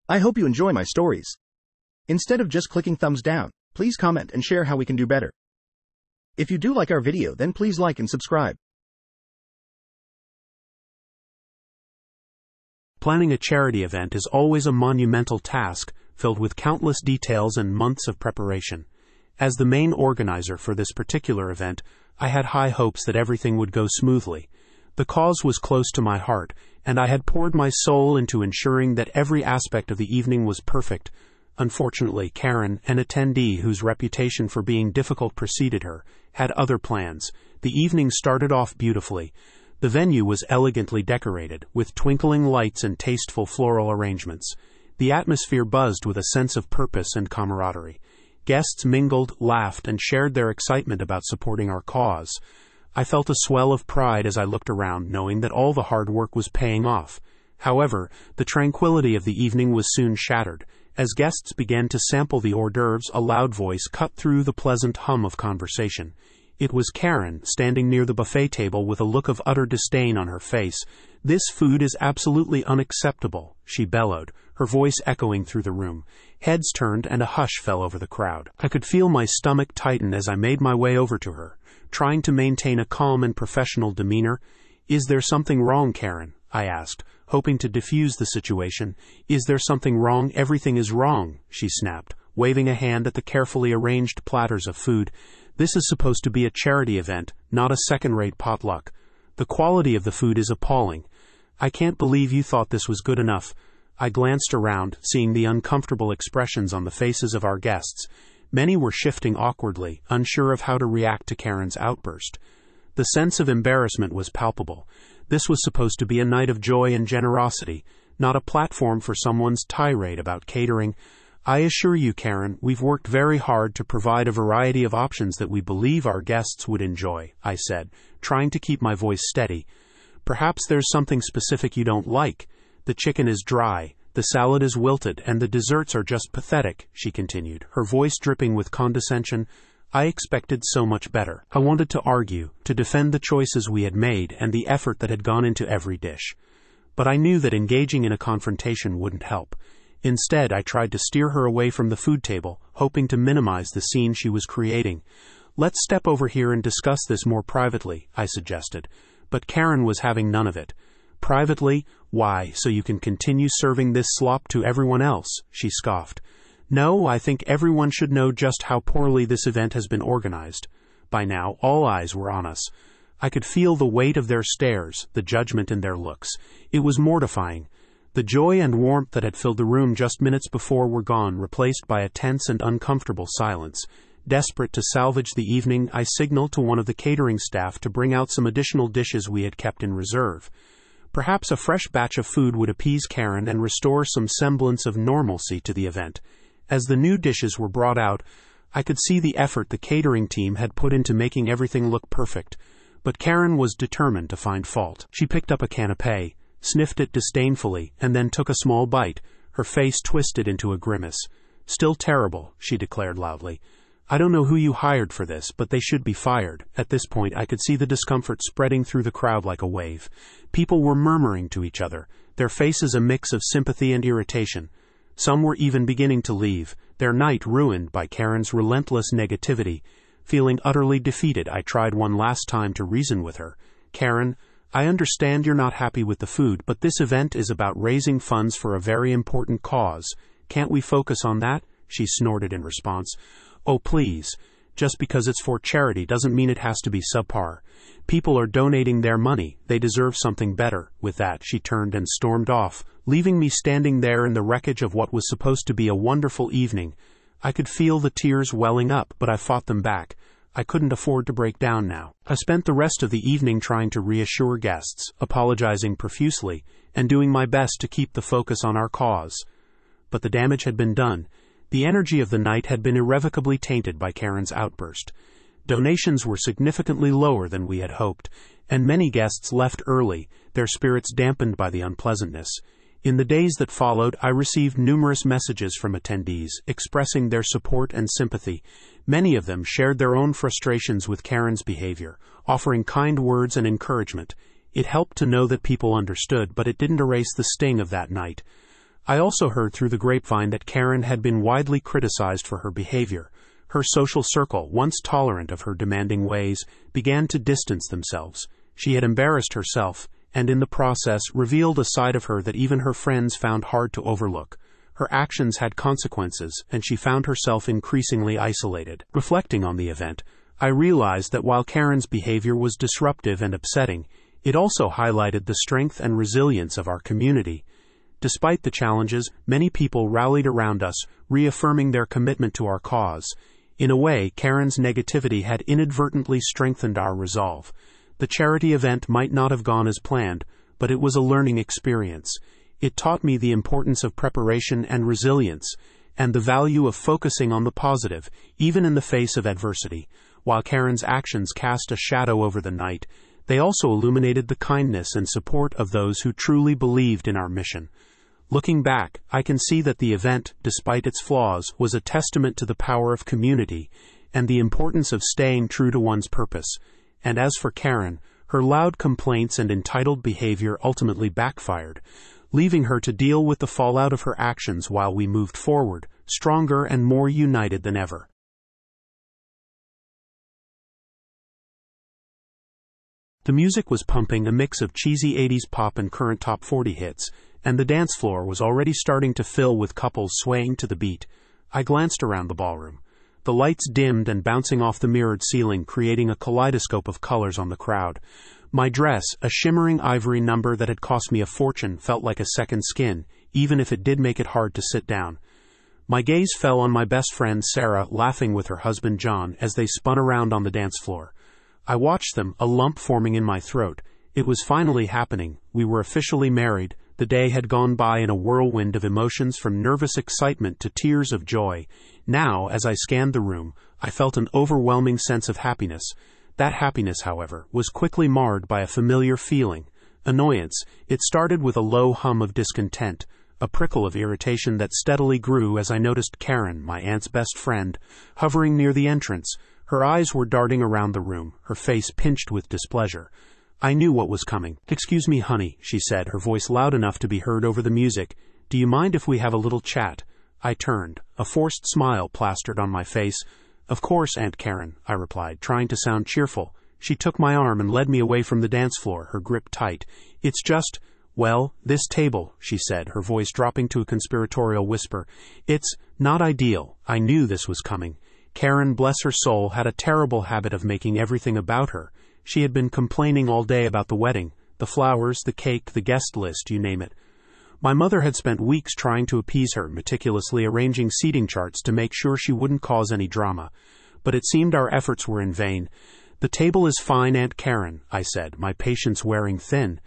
I hope you enjoy my stories. Instead of just clicking thumbs down, please comment and share how we can do better. If you do like our video, then please like and subscribe. Planning a charity event is always a monumental task, filled with countless details and months of preparation. As the main organizer for this particular event, I had high hopes that everything would go smoothly. The cause was close to my heart, and I had poured my soul into ensuring that every aspect of the evening was perfect. Unfortunately, Karen, an attendee whose reputation for being difficult preceded her, had other plans. The evening started off beautifully. The venue was elegantly decorated, with twinkling lights and tasteful floral arrangements. The atmosphere buzzed with a sense of purpose and camaraderie. Guests mingled, laughed, and shared their excitement about supporting our cause. I felt a swell of pride as I looked around, knowing that all the hard work was paying off. However, the tranquility of the evening was soon shattered. As guests began to sample the hors d'oeuvres, a loud voice cut through the pleasant hum of conversation. It was Karen, standing near the buffet table with a look of utter disdain on her face. "This food is absolutely unacceptable," she bellowed, her voice echoing through the room. Heads turned and a hush fell over the crowd. I could feel my stomach tighten as I made my way over to her, trying to maintain a calm and professional demeanor. "Is there something wrong, Karen?" I asked, hoping to diffuse the situation. "Is there something wrong? Everything is wrong," she snapped, waving a hand at the carefully arranged platters of food. "This is supposed to be a charity event, not a second-rate potluck. The quality of the food is appalling. I can't believe you thought this was good enough." I glanced around, seeing the uncomfortable expressions on the faces of our guests. Many were shifting awkwardly, unsure of how to react to Karen's outburst. The sense of embarrassment was palpable. This was supposed to be a night of joy and generosity, not a platform for someone's tirade about catering. "I assure you, Karen, we've worked very hard to provide a variety of options that we believe our guests would enjoy," I said, trying to keep my voice steady. "Perhaps there's something specific you don't like. The chicken is dry, the salad is wilted, and the desserts are just pathetic," she continued, her voice dripping with condescension. I expected so much better. I wanted to argue, to defend the choices we had made and the effort that had gone into every dish. But I knew that engaging in a confrontation wouldn't help. Instead, I tried to steer her away from the food table, hoping to minimize the scene she was creating. "Let's step over here and discuss this more privately," I suggested. But Karen was having none of it. "Privately? Why, so you can continue serving this slop to everyone else?" she scoffed. "No, I think everyone should know just how poorly this event has been organized." By now, all eyes were on us. I could feel the weight of their stares, the judgment in their looks. It was mortifying. The joy and warmth that had filled the room just minutes before were gone, replaced by a tense and uncomfortable silence. Desperate to salvage the evening, I signaled to one of the catering staff to bring out some additional dishes we had kept in reserve. Perhaps a fresh batch of food would appease Karen and restore some semblance of normalcy to the event. As the new dishes were brought out, I could see the effort the catering team had put into making everything look perfect. But Karen was determined to find fault. She picked up a canapé, sniffed it disdainfully, and then took a small bite, her face twisted into a grimace. "Still terrible," she declared loudly. "I don't know who you hired for this, but they should be fired." At this point, I could see the discomfort spreading through the crowd like a wave. People were murmuring to each other, their faces a mix of sympathy and irritation. Some were even beginning to leave, their night ruined by Karen's relentless negativity. Feeling utterly defeated, I tried one last time to reason with her. "Karen, I understand you're not happy with the food, but this event is about raising funds for a very important cause. Can't we focus on that?" she snorted in response. "Oh, please. Just because it's for charity doesn't mean it has to be subpar. People are donating their money. They deserve something better." With that, she turned and stormed off, leaving me standing there in the wreckage of what was supposed to be a wonderful evening. I could feel the tears welling up, but I fought them back. I couldn't afford to break down now. I spent the rest of the evening trying to reassure guests, apologizing profusely, and doing my best to keep the focus on our cause. But the damage had been done. The energy of the night had been irrevocably tainted by Karen's outburst. Donations were significantly lower than we had hoped, and many guests left early, their spirits dampened by the unpleasantness. In the days that followed, I received numerous messages from attendees expressing their support and sympathy. Many of them shared their own frustrations with Karen's behavior, offering kind words and encouragement. It helped to know that people understood, but it didn't erase the sting of that night. I also heard through the grapevine that Karen had been widely criticized for her behavior. Her social circle, once tolerant of her demanding ways, began to distance themselves. She had embarrassed herself, and in the process revealed a side of her that even her friends found hard to overlook. Her actions had consequences, and she found herself increasingly isolated. Reflecting on the event, I realized that while Karen's behavior was disruptive and upsetting, it also highlighted the strength and resilience of our community. Despite the challenges, many people rallied around us, reaffirming their commitment to our cause. In a way, Karen's negativity had inadvertently strengthened our resolve. The charity event might not have gone as planned, but it was a learning experience. It taught me the importance of preparation and resilience, and the value of focusing on the positive, even in the face of adversity. While Karen's actions cast a shadow over the night, they also illuminated the kindness and support of those who truly believed in our mission. Looking back, I can see that the event, despite its flaws, was a testament to the power of community and the importance of staying true to one's purpose. And as for Karen, her loud complaints and entitled behavior ultimately backfired, leaving her to deal with the fallout of her actions while we moved forward, stronger and more united than ever. The music was pumping, a mix of cheesy 80s pop and current top 40 hits, and the dance floor was already starting to fill with couples swaying to the beat. I glanced around the ballroom. The lights dimmed and bouncing off the mirrored ceiling, creating a kaleidoscope of colors on the crowd. My dress, a shimmering ivory number that had cost me a fortune, felt like a second skin, even if it did make it hard to sit down. My gaze fell on my best friend Sarah laughing with her husband John as they spun around on the dance floor. I watched them, a lump forming in my throat. It was finally happening. We were officially married. The day had gone by in a whirlwind of emotions, from nervous excitement to tears of joy. Now, as I scanned the room, I felt an overwhelming sense of happiness. That happiness, however, was quickly marred by a familiar feeling, annoyance. It started with a low hum of discontent, a prickle of irritation that steadily grew as I noticed Karen, my aunt's best friend, hovering near the entrance. Her eyes were darting around the room, her face pinched with displeasure. I knew what was coming. "Excuse me, honey," she said, her voice loud enough to be heard over the music. "Do you mind if we have a little chat?" I turned. A forced smile plastered on my face. "Of course, Aunt Karen," I replied, trying to sound cheerful. She took my arm and led me away from the dance floor, her grip tight. "It's just, well, this table," she said, her voice dropping to a conspiratorial whisper. "It's not ideal." I knew this was coming. Karen, bless her soul, had a terrible habit of making everything about her. She had been complaining all day about the wedding, the flowers, the cake, the guest list, you name it. My mother had spent weeks trying to appease her, meticulously arranging seating charts to make sure she wouldn't cause any drama. But it seemed our efforts were in vain. "The table is fine, Aunt Karen," I said, my patience wearing thin.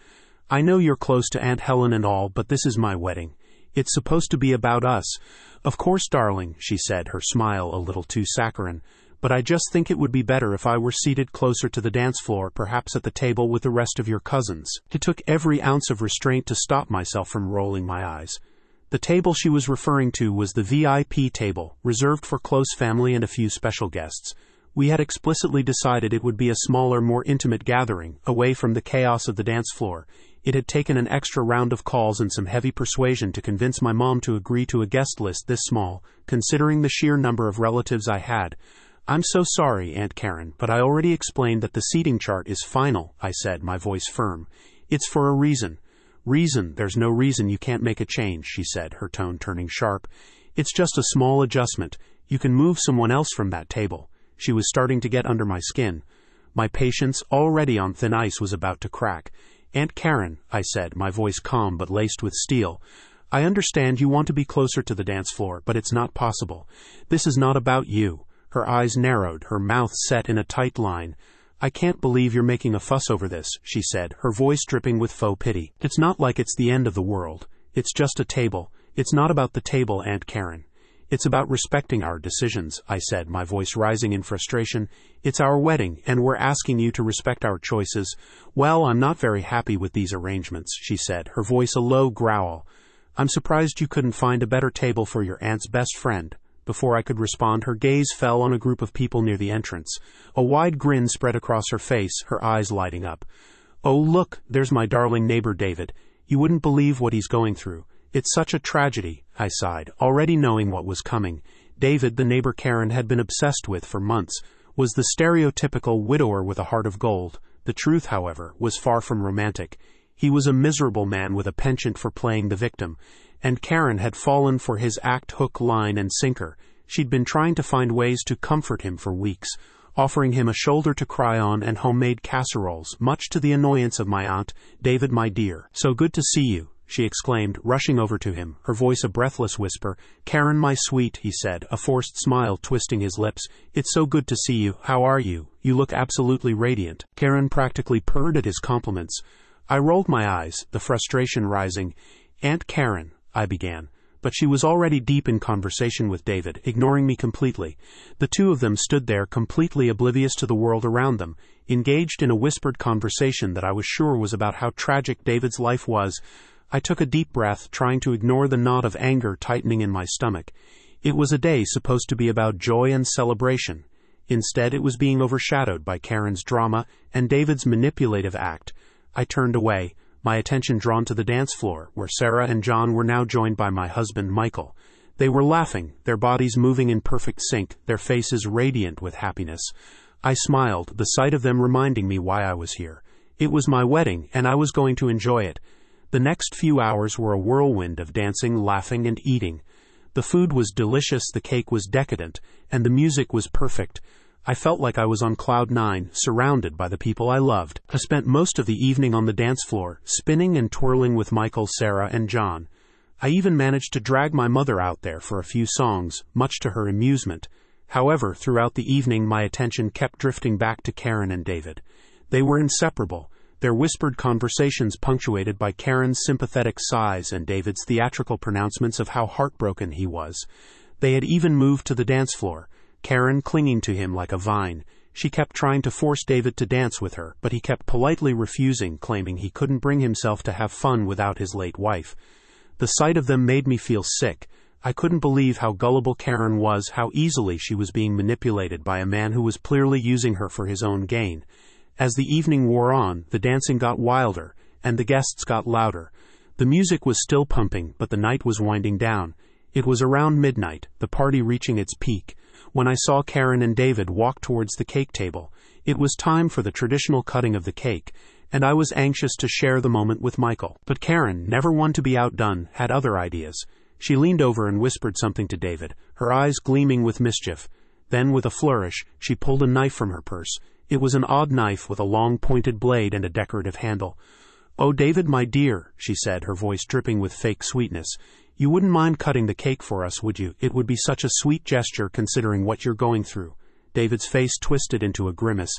"I know you're close to Aunt Helen and all, but this is my wedding. It's supposed to be about us." "Of course, darling," she said, her smile a little too saccharine. "But I just think it would be better if I were seated closer to the dance floor, perhaps at the table with the rest of your cousins." It took every ounce of restraint to stop myself from rolling my eyes. The table she was referring to was the VIP table, reserved for close family and a few special guests. We had explicitly decided it would be a smaller, more intimate gathering, away from the chaos of the dance floor. It had taken an extra round of calls and some heavy persuasion to convince my mom to agree to a guest list this small, considering the sheer number of relatives I had. "I'm so sorry, Aunt Karen, but I already explained that the seating chart is final," I said, my voice firm. "It's for a reason." "Reason? There's no reason you can't make a change," she said, her tone turning sharp. "It's just a small adjustment. You can move someone else from that table." She was starting to get under my skin. My patience, already on thin ice, was about to crack. "Aunt Karen," I said, my voice calm but laced with steel, "I understand you want to be closer to the dance floor, but it's not possible. This is not about you." Her eyes narrowed, her mouth set in a tight line. "I can't believe you're making a fuss over this," she said, her voice dripping with faux pity. "It's not like it's the end of the world. It's just a table. It's not about the table, Aunt Karen. It's about respecting our decisions," I said, my voice rising in frustration. "It's our wedding, and we're asking you to respect our choices." "Well, I'm not very happy with these arrangements," she said, her voice a low growl. "I'm surprised you couldn't find a better table for your aunt's best friend." Before I could respond, her gaze fell on a group of people near the entrance. A wide grin spread across her face, her eyes lighting up. "Oh, look, there's my darling neighbor David. You wouldn't believe what he's going through. It's such a tragedy, I sighed, already knowing what was coming. David, the neighbor Karen had been obsessed with for months, was the stereotypical widower with a heart of gold. The truth, however, was far from romantic. He was a miserable man with a penchant for playing the victim, and Karen had fallen for his act hook, line, and sinker. She'd been trying to find ways to comfort him for weeks, offering him a shoulder to cry on and homemade casseroles, much to the annoyance of my aunt. David, my dear, so good to see you, she exclaimed, rushing over to him, her voice a breathless whisper. Karen, my sweet, he said, a forced smile twisting his lips. It's so good to see you. How are you? You look absolutely radiant. Karen practically purred at his compliments. I rolled my eyes, the frustration rising. Aunt Karen, I began, but she was already deep in conversation with David, ignoring me completely. The two of them stood there completely oblivious to the world around them, engaged in a whispered conversation that I was sure was about how tragic David's life was. I took a deep breath, trying to ignore the knot of anger tightening in my stomach. It was a day supposed to be about joy and celebration. Instead, it was being overshadowed by Karen's drama and David's manipulative act. I turned away, my attention drawn to the dance floor, where Sarah and John were now joined by my husband, Michael. They were laughing, their bodies moving in perfect sync, their faces radiant with happiness. I smiled, the sight of them reminding me why I was here. It was my wedding, and I was going to enjoy it. The next few hours were a whirlwind of dancing, laughing, and eating. The food was delicious, the cake was decadent, and the music was perfect. I felt like I was on cloud 9, surrounded by the people I loved. I spent most of the evening on the dance floor, spinning and twirling with Michael, Sarah, and John. I even managed to drag my mother out there for a few songs, much to her amusement. However, throughout the evening my attention kept drifting back to Karen and David. They were inseparable, their whispered conversations punctuated by Karen's sympathetic sighs and David's theatrical pronouncements of how heartbroken he was. They had even moved to the dance floor, Karen clinging to him like a vine. She kept trying to force David to dance with her, but he kept politely refusing, claiming he couldn't bring himself to have fun without his late wife. The sight of them made me feel sick. I couldn't believe how gullible Karen was, how easily she was being manipulated by a man who was clearly using her for his own gain. As the evening wore on, the dancing got wilder, and the guests got louder. The music was still pumping, but the night was winding down. It was around midnight, the party reaching its peak, when I saw Karen and David walk towards the cake table. It was time for the traditional cutting of the cake, and I was anxious to share the moment with Michael. But Karen, never one to be outdone, had other ideas. She leaned over and whispered something to David, her eyes gleaming with mischief. Then, with a flourish, she pulled a knife from her purse. It was an odd knife with a long pointed blade and a decorative handle. "Oh, David, my dear," she said, her voice dripping with fake sweetness. "You wouldn't mind cutting the cake for us, would you? It would be such a sweet gesture considering what you're going through." David's face twisted into a grimace.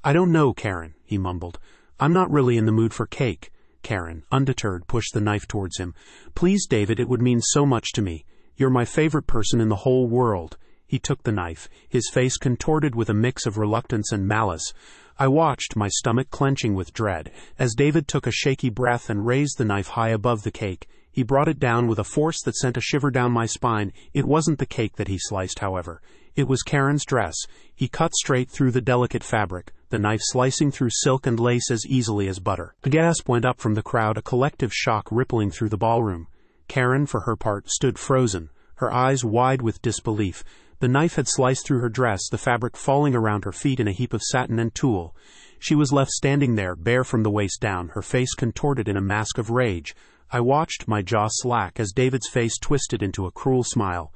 "I don't know, Karen," he mumbled. "I'm not really in the mood for cake." Karen, undeterred, pushed the knife towards him. "Please, David, it would mean so much to me. You're my favorite person in the whole world." He took the knife, his face contorted with a mix of reluctance and malice. I watched, my stomach clenching with dread, as David took a shaky breath and raised the knife high above the cake. He brought it down with a force that sent a shiver down my spine. It wasn't the cake that he sliced, however. It was Karen's dress. He cut straight through the delicate fabric, the knife slicing through silk and lace as easily as butter. A gasp went up from the crowd, a collective shock rippling through the ballroom. Karen, for her part, stood frozen, her eyes wide with disbelief. The knife had sliced through her dress, the fabric falling around her feet in a heap of satin and tulle. She was left standing there, bare from the waist down, her face contorted in a mask of rage. I watched, my jaw slack, as David's face twisted into a cruel smile.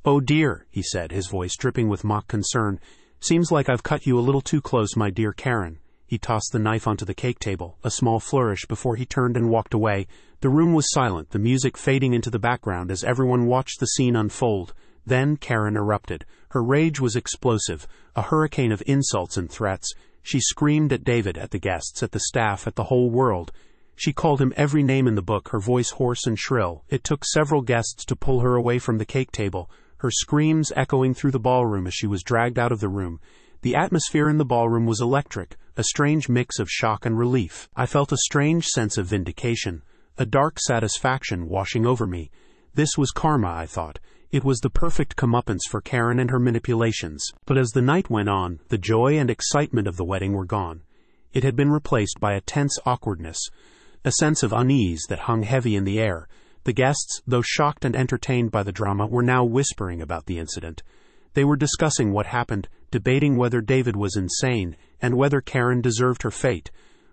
"Oh dear," he said, his voice dripping with mock concern. "Seems like I've cut you a little too close, my dear Karen." He tossed the knife onto the cake table, a small flourish before he turned and walked away. The room was silent, the music fading into the background as everyone watched the scene unfold. Then Karen erupted. Her rage was explosive, a hurricane of insults and threats. She screamed at David, at the guests, at the staff, at the whole world. She called him every name in the book, her voice hoarse and shrill. It took several guests to pull her away from the cake table, her screams echoing through the ballroom as she was dragged out of the room. The atmosphere in the ballroom was electric, a strange mix of shock and relief. I felt a strange sense of vindication, a dark satisfaction washing over me. This was karma, I thought. It was the perfect comeuppance for Karen and her manipulations. But as the night went on, the joy and excitement of the wedding were gone. It had been replaced by a tense awkwardness, a sense of unease that hung heavy in the air. The guests, though shocked and entertained by the drama, were now whispering about the incident. They were discussing what happened, debating whether David was insane, and whether Karen deserved her fate.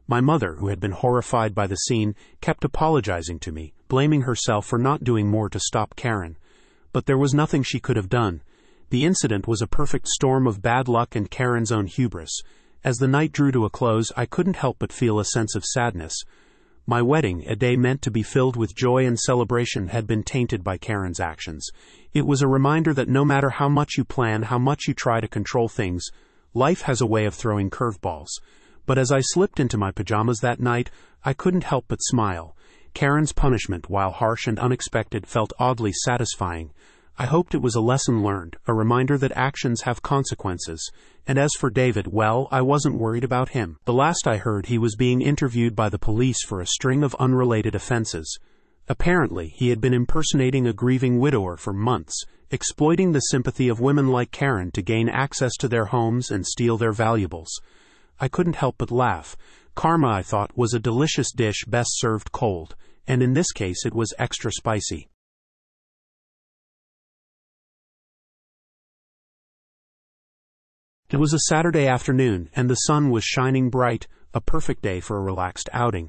My mother, who had been horrified by the scene, kept apologizing to me, blaming herself for not doing more to stop Karen. But there was nothing she could have done. The incident was a perfect storm of bad luck and Karen's own hubris. As the night drew to a close, I couldn't help but feel a sense of sadness. My wedding, a day meant to be filled with joy and celebration, had been tainted by Karen's actions. It was a reminder that no matter how much you plan, how much you try to control things, life has a way of throwing curveballs. But as I slipped into my pajamas that night, I couldn't help but smile. Karen's punishment, while harsh and unexpected, felt oddly satisfying. I hoped it was a lesson learned, a reminder that actions have consequences. And as for David, well, I wasn't worried about him. The last I heard, he was being interviewed by the police for a string of unrelated offenses. Apparently, he had been impersonating a grieving widower for months, exploiting the sympathy of women like Karen to gain access to their homes and steal their valuables. I couldn't help but laugh. Karma, I thought, was a delicious dish best served cold, and in this case it was extra spicy. It was a Saturday afternoon, and the sun was shining bright, a perfect day for a relaxed outing.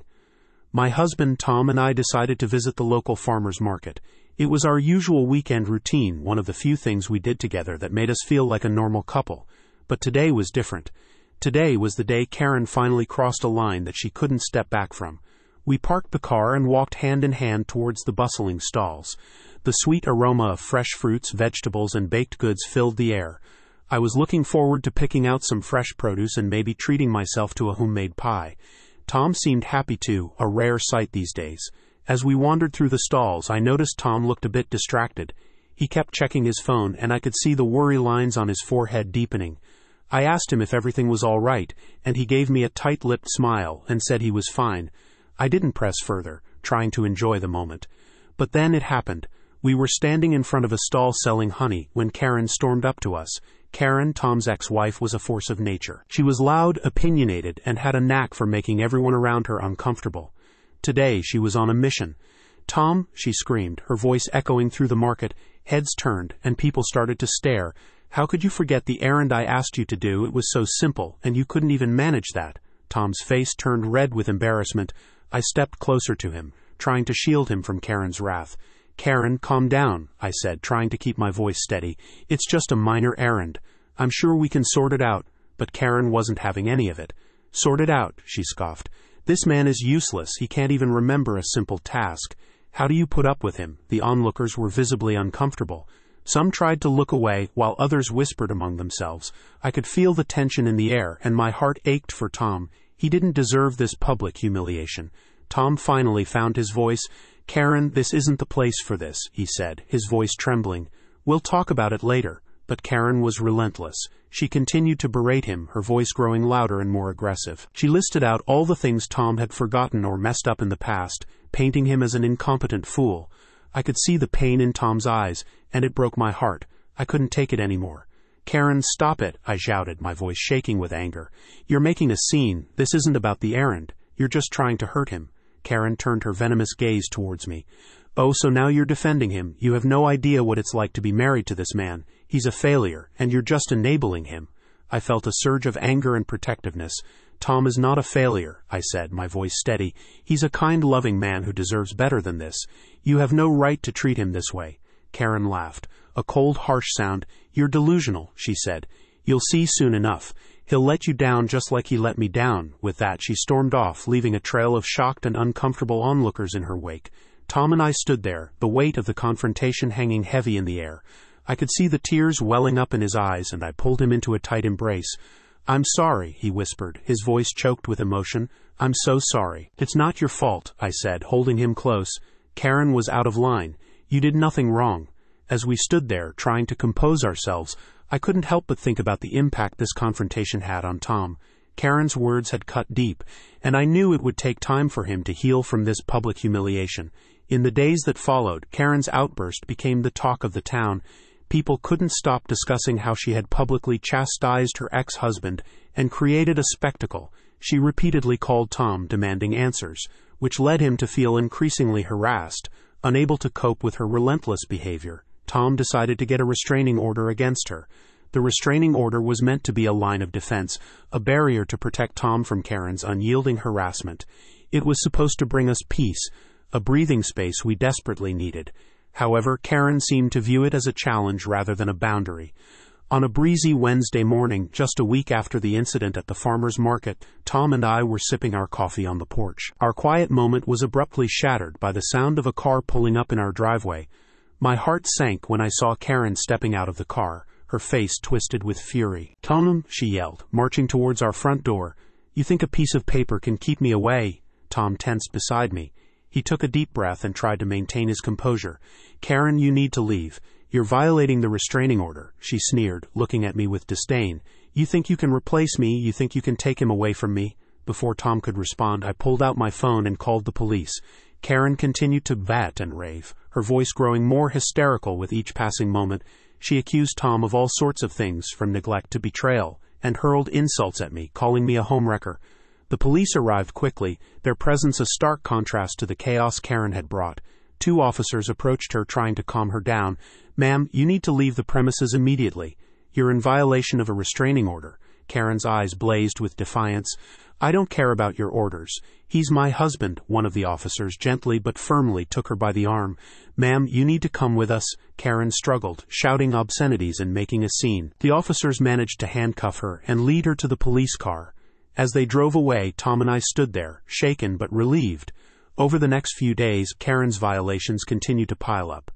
My husband, Tom, and I decided to visit the local farmer's market. It was our usual weekend routine, one of the few things we did together that made us feel like a normal couple. But today was different. Today was the day Karen finally crossed a line that she couldn't step back from. We parked the car and walked hand in hand towards the bustling stalls. The sweet aroma of fresh fruits, vegetables, and baked goods filled the air. I was looking forward to picking out some fresh produce and maybe treating myself to a homemade pie. Tom seemed happy too, a rare sight these days. As we wandered through the stalls, I noticed Tom looked a bit distracted. He kept checking his phone, and I could see the worry lines on his forehead deepening. I asked him if everything was all right, and he gave me a tight-lipped smile and said he was fine. I didn't press further, trying to enjoy the moment. But then it happened. We were standing in front of a stall selling honey when Karen stormed up to us. Karen, Tom's ex-wife, was a force of nature. She was loud, opinionated, and had a knack for making everyone around her uncomfortable. Today she was on a mission. "Tom," she screamed, her voice echoing through the market. Heads turned, and people started to stare. "How could you forget the errand I asked you to do? It was so simple, and you couldn't even manage that." Tom's face turned red with embarrassment. I stepped closer to him, trying to shield him from Karen's wrath. "Karen, calm down," I said, trying to keep my voice steady. "It's just a minor errand. I'm sure we can sort it out." But Karen wasn't having any of it. "Sort it out," she scoffed. "This man is useless. He can't even remember a simple task. How do you put up with him?" The onlookers were visibly uncomfortable. Some tried to look away, while others whispered among themselves. I could feel the tension in the air, and my heart ached for Tom. He didn't deserve this public humiliation. Tom finally found his voice. "Karen, this isn't the place for this," he said, his voice trembling. "We'll talk about it later." But Karen was relentless. She continued to berate him, her voice growing louder and more aggressive. She listed out all the things Tom had forgotten or messed up in the past, painting him as an incompetent fool. I could see the pain in Tom's eyes, and it broke my heart. I couldn't take it anymore. "Karen, stop it," I shouted, my voice shaking with anger. "You're making a scene. This isn't about the errand. You're just trying to hurt him." Karen turned her venomous gaze towards me. "Oh, so now you're defending him. You have no idea what it's like to be married to this man. He's a failure, and you're just enabling him." I felt a surge of anger and protectiveness. "Tom is not a failure," I said, my voice steady. "He's a kind, loving man who deserves better than this. You have no right to treat him this way." Karen laughed. A cold, harsh sound. "You're delusional," she said. "You'll see soon enough. He'll let you down just like he let me down." With that, she stormed off, leaving a trail of shocked and uncomfortable onlookers in her wake. Tom and I stood there, the weight of the confrontation hanging heavy in the air. I could see the tears welling up in his eyes, and I pulled him into a tight embrace. "I'm sorry," he whispered, his voice choked with emotion. "I'm so sorry." "It's not your fault," I said, holding him close. "Karen was out of line. You did nothing wrong." As we stood there, trying to compose ourselves, I couldn't help but think about the impact this confrontation had on Tom. Karen's words had cut deep, and I knew it would take time for him to heal from this public humiliation. In the days that followed, Karen's outburst became the talk of the town. People couldn't stop discussing how she had publicly chastised her ex-husband and created a spectacle. She repeatedly called Tom, demanding answers, which led him to feel increasingly harassed. Unable to cope with her relentless behavior, Tom decided to get a restraining order against her. The restraining order was meant to be a line of defense, a barrier to protect Tom from Karen's unyielding harassment. It was supposed to bring us peace, a breathing space we desperately needed. However, Karen seemed to view it as a challenge rather than a boundary. On a breezy Wednesday morning, just a week after the incident at the farmer's market, Tom and I were sipping our coffee on the porch. Our quiet moment was abruptly shattered by the sound of a car pulling up in our driveway. My heart sank when I saw Karen stepping out of the car, her face twisted with fury. "Tom," she yelled, marching towards our front door. "You think a piece of paper can keep me away?" Tom tensed beside me. He took a deep breath and tried to maintain his composure. "Karen, you need to leave. You're violating the restraining order," she sneered, looking at me with disdain. "You think you can replace me? You think you can take him away from me?" Before Tom could respond, I pulled out my phone and called the police. Karen continued to vat and rave, her voice growing more hysterical with each passing moment. She accused Tom of all sorts of things, from neglect to betrayal, and hurled insults at me, calling me a homewrecker. The police arrived quickly, their presence a stark contrast to the chaos Karen had brought. 2 officers approached her, trying to calm her down. "Ma'am, you need to leave the premises immediately. You're in violation of a restraining order." Karen's eyes blazed with defiance. "I don't care about your orders. He's my husband," one of the officers gently but firmly took her by the arm. "Ma'am, you need to come with us." Karen struggled, shouting obscenities and making a scene. The officers managed to handcuff her and lead her to the police car. As they drove away, Tom and I stood there, shaken but relieved. Over the next few days, Karen's violations continued to pile up.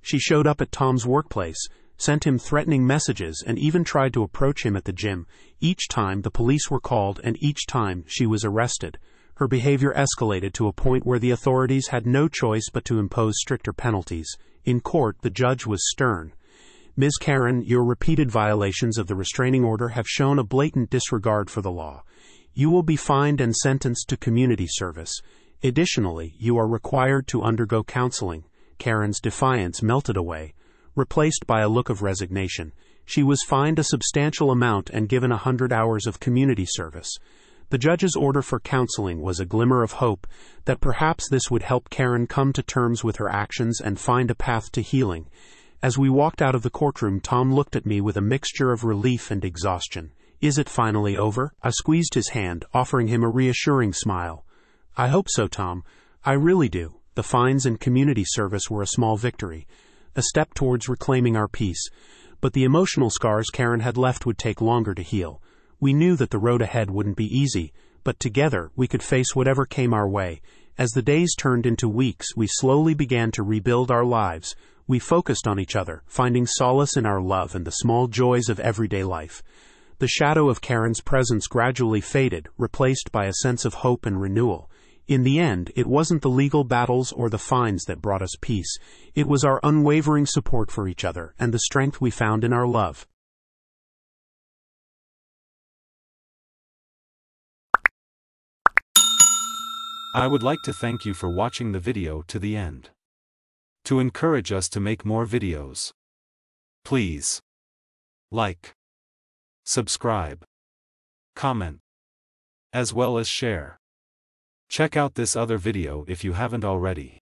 She showed up at Tom's workplace, sent him threatening messages, and even tried to approach him at the gym. Each time, the police were called, and each time, she was arrested. Her behavior escalated to a point where the authorities had no choice but to impose stricter penalties. In court, the judge was stern. "Ms. Karen, your repeated violations of the restraining order have shown a blatant disregard for the law. You will be fined and sentenced to community service. Additionally, you are required to undergo counseling." Karen's defiance melted away, replaced by a look of resignation. She was fined a substantial amount and given 100 hours of community service. The judge's order for counseling was a glimmer of hope that perhaps this would help Karen come to terms with her actions and find a path to healing. As we walked out of the courtroom, Tom looked at me with a mixture of relief and exhaustion. "Is it finally over?" I squeezed his hand, offering him a reassuring smile. "I hope so, Tom. I really do." The fines and community service were a small victory, a step towards reclaiming our peace. But the emotional scars Karen had left would take longer to heal. We knew that the road ahead wouldn't be easy, but together we could face whatever came our way. As the days turned into weeks, we slowly began to rebuild our lives. We focused on each other, finding solace in our love and the small joys of everyday life. The shadow of Karen's presence gradually faded, replaced by a sense of hope and renewal. In the end, it wasn't the legal battles or the fines that brought us peace. It was our unwavering support for each other and the strength we found in our love. I would like to thank you for watching the video to the end. To encourage us to make more videos, please like, subscribe, comment, as well as share. Check out this other video if you haven't already.